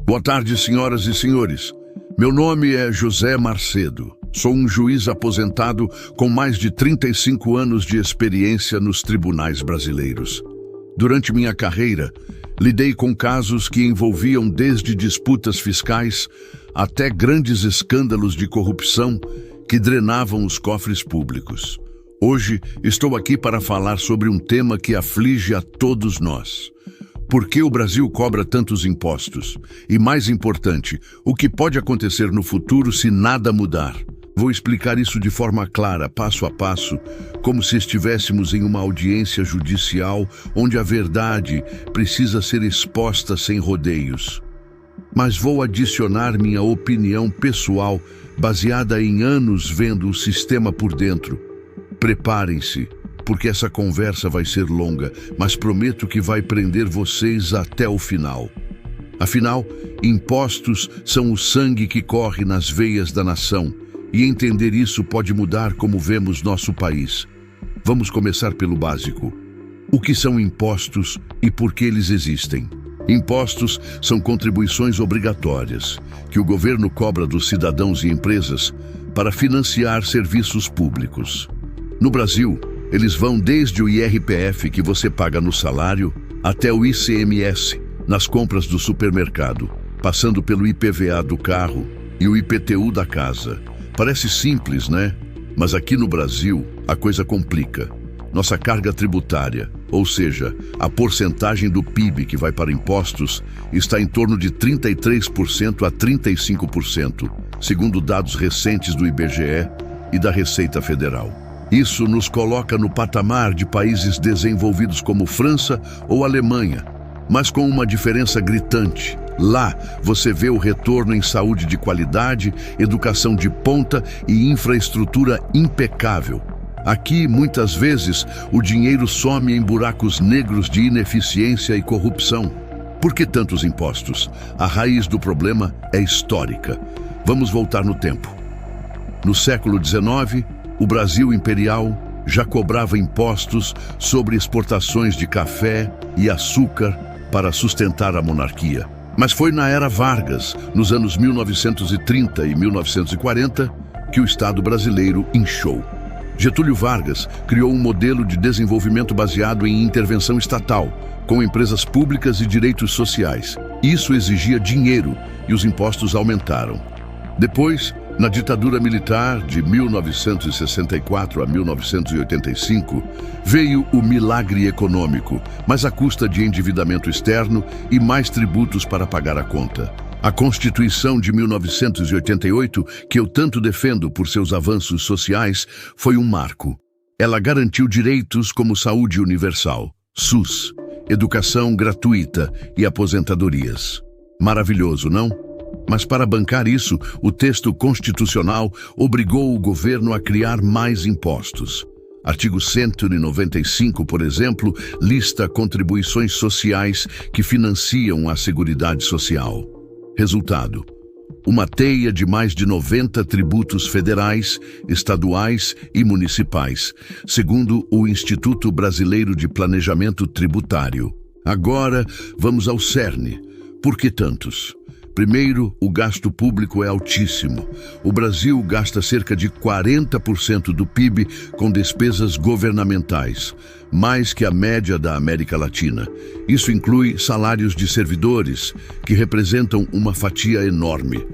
Boa tarde, senhoras e senhores. Meu nome é José Marcedo. Sou um juiz aposentado com mais de 35 anos de experiência nos tribunais brasileiros. Durante minha carreira, lidei com casos que envolviam desde disputas fiscais até grandes escândalos de corrupção que drenavam os cofres públicos. Hoje, estou aqui para falar sobre um tema que aflige a todos nós. Por que o Brasil cobra tantos impostos? E mais importante, o que pode acontecer no futuro se nada mudar? Vou explicar isso de forma clara, passo a passo, como se estivéssemos em uma audiência judicial onde a verdade precisa ser exposta sem rodeios. Mas vou adicionar minha opinião pessoal, baseada em anos vendo o sistema por dentro. Preparem-se, porque essa conversa vai ser longa, mas prometo que vai prender vocês até o final. Afinal, impostos são o sangue que corre nas veias da nação, e entender isso pode mudar como vemos nosso país. Vamos começar pelo básico. O que são impostos e por que eles existem? Impostos são contribuições obrigatórias que o governo cobra dos cidadãos e empresas para financiar serviços públicos. No Brasil, eles vão desde o IRPF que você paga no salário até o ICMS nas compras do supermercado, passando pelo IPVA do carro e o IPTU da casa. Parece simples, né? Mas aqui no Brasil, a coisa complica. Nossa carga tributária, ou seja, a porcentagem do PIB que vai para impostos, está em torno de 33% a 35%, segundo dados recentes do IBGE e da Receita Federal. Isso nos coloca no patamar de países desenvolvidos como França ou Alemanha, mas com uma diferença gritante. Lá, você vê o retorno em saúde de qualidade, educação de ponta e infraestrutura impecável. Aqui, muitas vezes, o dinheiro some em buracos negros de ineficiência e corrupção. Por que tantos impostos? A raiz do problema é histórica. Vamos voltar no tempo. No século XIX, o Brasil imperial já cobrava impostos sobre exportações de café e açúcar para sustentar a monarquia. Mas foi na era Vargas, nos anos 1930 e 1940, que o Estado brasileiro inchou. Getúlio Vargas criou um modelo de desenvolvimento baseado em intervenção estatal, com empresas públicas e direitos sociais. Isso exigia dinheiro e os impostos aumentaram. Depois, na ditadura militar de 1964 a 1985, veio o milagre econômico, mas à custa de endividamento externo e mais tributos para pagar a conta. A Constituição de 1988, que eu tanto defendo por seus avanços sociais, foi um marco. Ela garantiu direitos como saúde universal, SUS, educação gratuita e aposentadorias. Maravilhoso, não? Mas para bancar isso, o texto constitucional obrigou o governo a criar mais impostos. Artigo 195, por exemplo, lista contribuições sociais que financiam a Seguridade Social. Resultado: uma teia de mais de 90 tributos federais, estaduais e municipais, segundo o Instituto Brasileiro de Planejamento Tributário. Agora, vamos ao cerne. Por que tantos? Primeiro, o gasto público é altíssimo. O Brasil gasta cerca de 40% do PIB com despesas governamentais, mais que a média da América Latina. Isso inclui salários de servidores, que representam uma fatia enorme.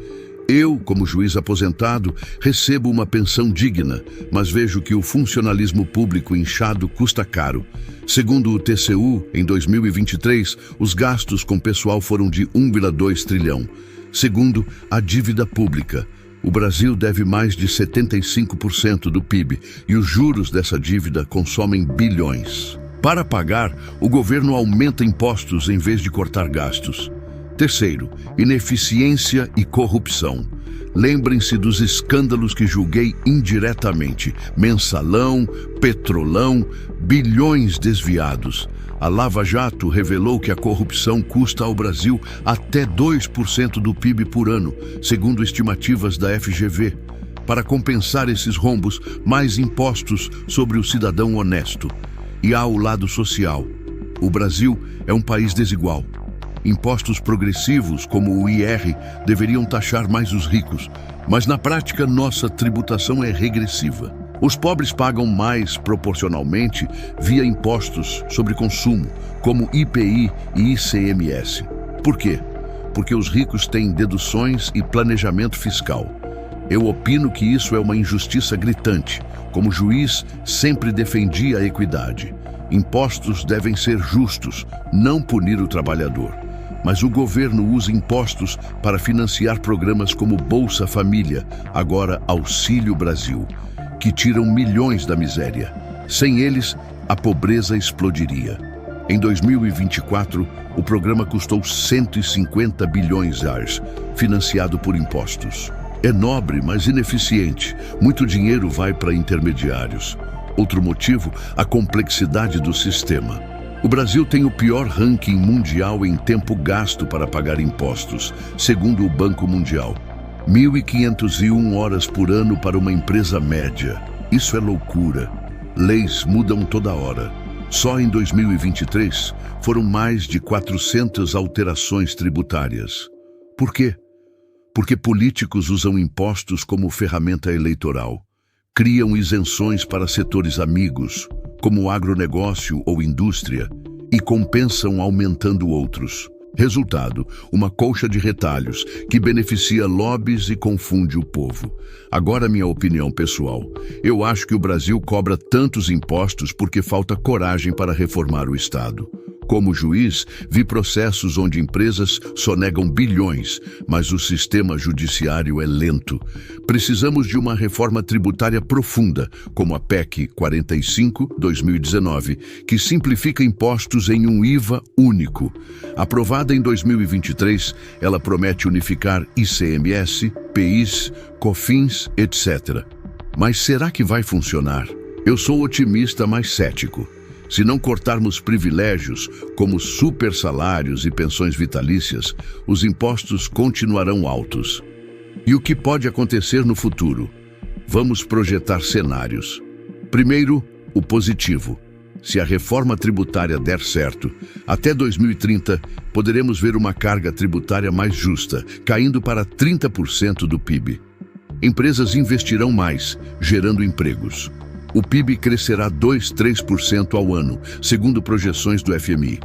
Eu, como juiz aposentado, recebo uma pensão digna, mas vejo que o funcionalismo público inchado custa caro. Segundo o TCU, em 2023, os gastos com pessoal foram de 1,2 trilhão. Segundo a dívida pública, o Brasil deve mais de 75% do PIB e os juros dessa dívida consomem bilhões. Para pagar, o governo aumenta impostos em vez de cortar gastos. Terceiro, ineficiência e corrupção. Lembrem-se dos escândalos que julguei indiretamente. Mensalão, Petrolão, bilhões desviados. A Lava Jato revelou que a corrupção custa ao Brasil até 2% do PIB por ano, segundo estimativas da FGV. Para compensar esses rombos, mais impostos sobre o cidadão honesto. E há o lado social. O Brasil é um país desigual. Impostos progressivos, como o IR, deveriam taxar mais os ricos, mas na prática nossa tributação é regressiva. Os pobres pagam mais proporcionalmente via impostos sobre consumo, como IPI e ICMS. Por quê? Porque os ricos têm deduções e planejamento fiscal. Eu opino que isso é uma injustiça gritante. Como juiz, sempre defendi a equidade. Impostos devem ser justos, não punir o trabalhador. Mas o governo usa impostos para financiar programas como Bolsa Família, agora Auxílio Brasil, que tiram milhões da miséria. Sem eles, a pobreza explodiria. Em 2024, o programa custou 150 bilhões de reais, financiado por impostos. É nobre, mas ineficiente. Muito dinheiro vai para intermediários. Outro motivo, a complexidade do sistema. O Brasil tem o pior ranking mundial em tempo gasto para pagar impostos, segundo o Banco Mundial. 1.501 horas por ano para uma empresa média. Isso é loucura. Leis mudam toda hora. Só em 2023 foram mais de 400 alterações tributárias. Por quê? Porque políticos usam impostos como ferramenta eleitoral. Criam isenções para setores amigos, como agronegócio ou indústria, e compensam aumentando outros. Resultado, uma colcha de retalhos que beneficia lobbies e confunde o povo. Agora, minha opinião pessoal. Eu acho que o Brasil cobra tantos impostos porque falta coragem para reformar o Estado. Como juiz, vi processos onde empresas sonegam bilhões, mas o sistema judiciário é lento. Precisamos de uma reforma tributária profunda, como a PEC 45/2019, que simplifica impostos em um IVA único. Aprovada em 2023, ela promete unificar ICMS, PIS, COFINS, etc. Mas será que vai funcionar? Eu sou otimista, mas cético. Se não cortarmos privilégios, como supersalários e pensões vitalícias, os impostos continuarão altos. E o que pode acontecer no futuro? Vamos projetar cenários. Primeiro, o positivo. Se a reforma tributária der certo, até 2030 poderemos ver uma carga tributária mais justa, caindo para 30% do PIB. Empresas investirão mais, gerando empregos. O PIB crescerá 2-3% ao ano, segundo projeções do FMI.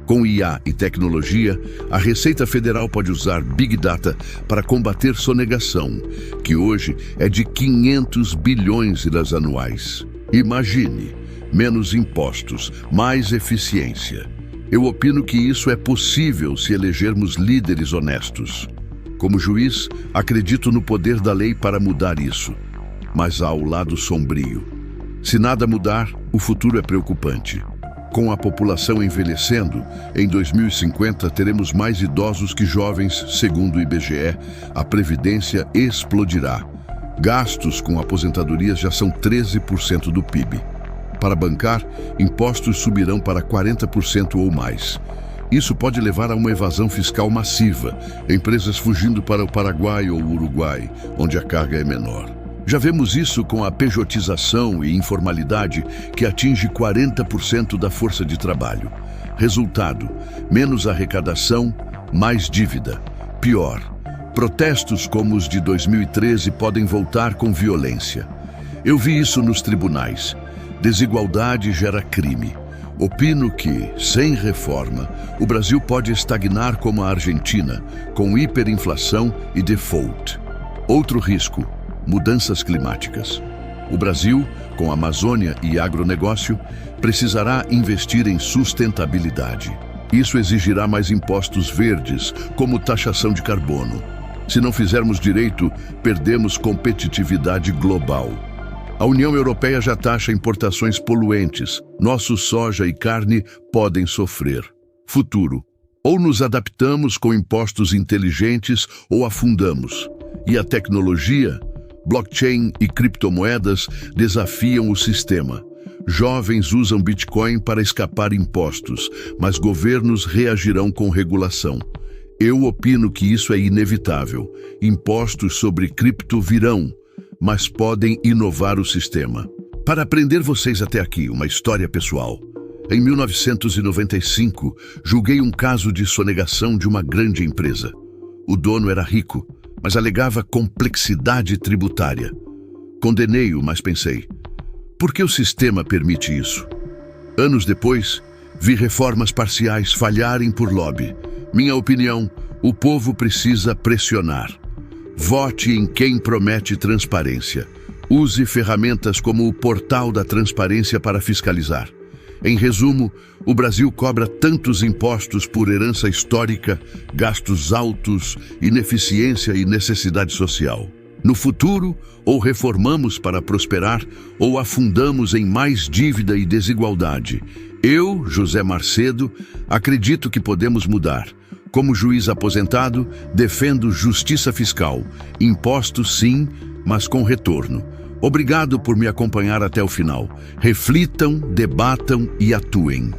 Com IA e tecnologia, a Receita Federal pode usar Big Data para combater sonegação, que hoje é de 500 bilhões anuais. Imagine, menos impostos, mais eficiência. Eu opino que isso é possível se elegermos líderes honestos. Como juiz, acredito no poder da lei para mudar isso. Mas há o lado sombrio. Se nada mudar, o futuro é preocupante. Com a população envelhecendo, em 2050 teremos mais idosos que jovens, segundo o IBGE, a Previdência explodirá. Gastos com aposentadorias já são 13% do PIB. Para bancar, impostos subirão para 40% ou mais. Isso pode levar a uma evasão fiscal massiva, empresas fugindo para o Paraguai ou o Uruguai, onde a carga é menor. Já vemos isso com a pejotização e informalidade que atinge 40% da força de trabalho. Resultado, menos arrecadação, mais dívida. Pior, protestos como os de 2013 podem voltar com violência. Eu vi isso nos tribunais. Desigualdade gera crime. Opino que, sem reforma, o Brasil pode estagnar como a Argentina, com hiperinflação e default. Outro risco, mudanças climáticas. O Brasil, com Amazônia e agronegócio, precisará investir em sustentabilidade. Isso exigirá mais impostos verdes, como taxação de carbono. Se não fizermos direito, perdemos competitividade global. A União Europeia já taxa importações poluentes. Nosso soja e carne podem sofrer. Futuro. Ou nos adaptamos com impostos inteligentes ou afundamos. E a tecnologia, blockchain e criptomoedas desafiam o sistema. Jovens usam Bitcoin para escapar impostos, mas governos reagirão com regulação. Eu opino que isso é inevitável. Impostos sobre cripto virão, mas podem inovar o sistema. Para aprender vocês até aqui, uma história pessoal. Em 1995, julguei um caso de sonegação de uma grande empresa. O dono era rico, mas alegava complexidade tributária. Condenei-o, mas pensei, por que o sistema permite isso? Anos depois, vi reformas parciais falharem por lobby. Minha opinião, o povo precisa pressionar. Vote em quem promete transparência. Use ferramentas como o Portal da Transparência para fiscalizar. Em resumo, o Brasil cobra tantos impostos por herança histórica, gastos altos, ineficiência e necessidade social. No futuro, ou reformamos para prosperar, ou afundamos em mais dívida e desigualdade. Eu, José Marcedo, acredito que podemos mudar. Como juiz aposentado, defendo justiça fiscal. Impostos sim, mas com retorno. Obrigado por me acompanhar até o final. Reflitam, debatam e atuem.